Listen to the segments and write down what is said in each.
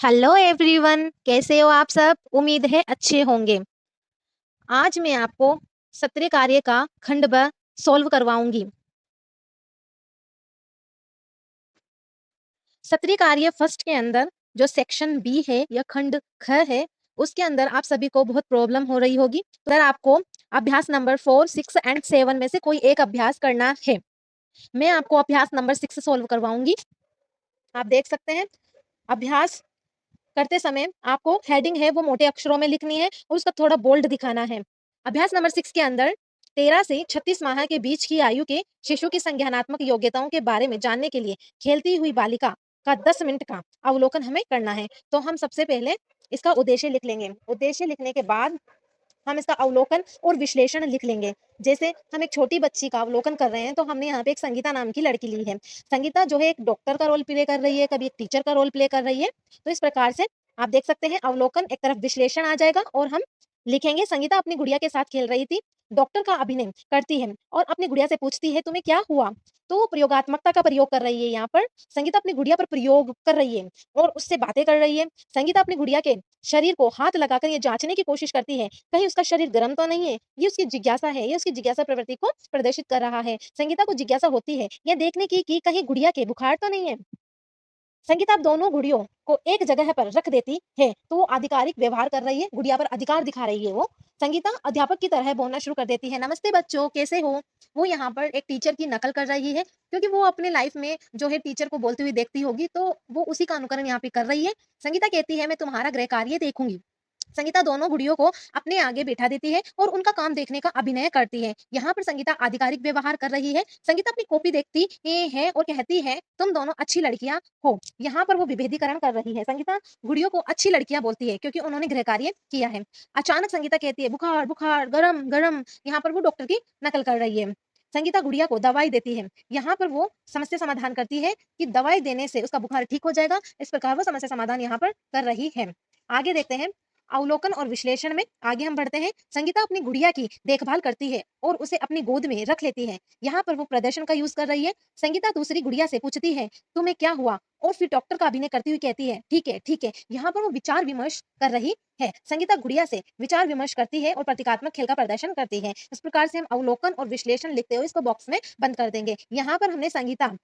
Hello everyone, कैसे हो आप सब? उम्मीद है अच्छे होंगे। आज मैं आपको सत्रीय कार्य का खंड ब सॉल्व करवाऊंगी। सत्रीय कार्य फर्स्ट के अंदर जो सेक्शन बी है या खंड ख है, उसके अंदर आप सभी को बहुत प्रॉब्लम हो रही होगी। तो अगर आपको अभ्यास नंबर 4, 6 एंड 7 में से कोई एक अभ्यास करना है, मैं आपको अभ्यास नंबर 6 सॉल्व करवाऊंगी। आप देख सकते हैं, अभ्यास करते समय आपको हेडिंग है वो मोटे अक्षरों में लिखनी है और उसका थोड़ा बोल्ड दिखाना है। अभ्यास नंबर 6 के अंदर 13 से 36 माह के बीच की आयु के शिशु की संज्ञानात्मक योग्यताओं के बारे में जानने के लिए खेलती हुई बालिका का 10 मिनट का अवलोकन हमें करना है। तो हम सबसे पहले इसका उद्देश्य लिख लेंगे। उद्देश्य लिखने के बाद हम इसका अवलोकन और विश्लेषण लिख लेंगे। जैसे हम एक छोटी बच्ची का अवलोकन कर रहे हैं, तो हमने यहाँ पे एक संगीता नाम की लड़की ली है। संगीता जो है एक डॉक्टर का रोल प्ले कर रही है, कभी एक टीचर का रोल प्ले कर रही है। तो इस प्रकार से आप देख सकते हैं, अवलोकन एक तरफ विश्लेषण आ जाएगा और हम लिखेंगे संगीता अपनी गुड़िया के साथ खेल रही थी, डॉक्टर का अभिनय करती है और अपनी गुड़िया से पूछती है तुम्हें क्या हुआ। तो वो प्रयोगात्मकता का प्रयोग कर रही है। यहाँ पर संगीता अपनी गुड़िया पर प्रयोग कर रही है और उससे बातें कर रही है। संगीता अपनी गुड़िया के शरीर को हाथ लगाकर ये जांचने की कोशिश करती है कहीं उसका शरीर गर्म तो नहीं है। ये उसकी जिज्ञासा है, ये उसकी जिज्ञासा प्रवृत्ति को प्रदर्शित कर रहा है। संगीता को जिज्ञासा होती है यह देखने की कि कहीं गुड़िया के बुखार तो नहीं है। संगीता अब दोनों गुड़ियों को एक जगह पर रख देती है, तो वो आधिकारिक व्यवहार कर रही है, गुड़िया पर अधिकार दिखा रही है। वो संगीता अध्यापक की तरह बोलना शुरू कर देती है, नमस्ते बच्चों, कैसे हो। वो यहाँ पर एक टीचर की नकल कर रही है, क्योंकि वो अपने लाइफ में जो है टीचर को बोलती हुई देखती होगी, तो वो उसी का अनुकरण यहाँ पे कर रही है। संगीता कहती है मैं तुम्हारा गृह कार्य देखूंगी। संगीता दोनों गुड़ियों को अपने आगे बिठा देती है और उनका काम देखने का अभिनय करती है। यहाँ पर संगीता आधिकारिक व्यवहार कर रही है। संगीता अपनी कॉपी देखती है और कहती है तुम दोनों अच्छी लड़कियां हो। यहाँ पर वो विभेदीकरण कर रही है। संगीता गुड़ियों को अच्छी लड़कियां बोलती है क्योंकि उन्होंने गृह कार्य किया है। अचानक संगीता कहती है बुखार बुखार, गरम गरम। यहाँ पर वो डॉक्टर की नकल कर रही है। संगीता गुड़िया को दवाई देती है। यहाँ पर वो समस्या समाधान करती है कि दवाई देने से उसका बुखार ठीक हो जाएगा। इस प्रकार वो समस्या समाधान यहाँ पर कर रही है। आगे देखते हैं, अवलोकन और विश्लेषण में आगे हम बढ़ते हैं। संगीता अपनी गुड़िया की देखभाल करती है और उसे अपनी गोद में रख लेती है। यहाँ पर वो प्रदर्शन का यूज कर रही है। संगीता दूसरी गुड़िया से पूछती है तुम्हें क्या हुआ, और फिर डॉक्टर का अभिनय करती हुई कहती है ठीक है ठीक है। यहाँ पर वो विचार विमर्श कर रही है। संगीता गुड़िया से विचार विमर्श करती है और प्रतीकात्मक खेल का प्रदर्शन करती है। इस प्रकार से हम अवलोकन और विश्लेषण लिखते हुए इसको बॉक्स में बंद कर देंगे। यहाँ पर हमने संगीता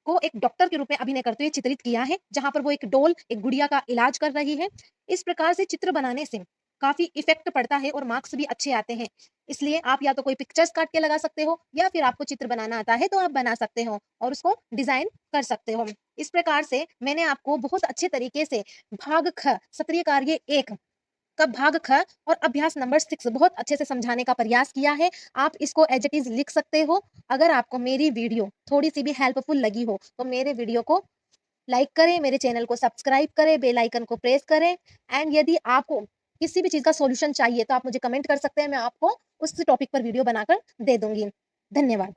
को एक डॉक्टर के रूप में अभिनय करते हुए चित्रित किया है, जहां पर वो एक डोल, एक गुड़िया का इलाज कर रही है। इस प्रकार से चित्र बनाने से काफी इफेक्ट पड़ता है और मार्क्स भी अच्छे आते हैं। इसलिए आप या तो कोई पिक्चर्स काट के लगा सकते हो, या फिर आपको चित्र बनाना आता है तो आप बना सकते हो और उसको डिजाइन कर सकते हो। इस प्रकार से मैंने आपको बहुत अच्छे तरीके से भाग ख सत्रीय कार्य 1 का भाग ख और अभ्यास नंबर 6 बहुत अच्छे से समझाने का प्रयास किया है। आप इसको एज इट इज लिख सकते हो। अगर आपको मेरी वीडियो थोड़ी सी भी हेल्पफुल लगी हो तो मेरे वीडियो को लाइक करें, मेरे चैनल को सब्सक्राइब करें, बेल आइकन को प्रेस करें। एंड यदि आपको किसी भी चीज़ का सॉल्यूशन चाहिए तो आप मुझे कमेंट कर सकते हैं, मैं आपको उस टॉपिक पर वीडियो बनाकर दे दूंगी। धन्यवाद।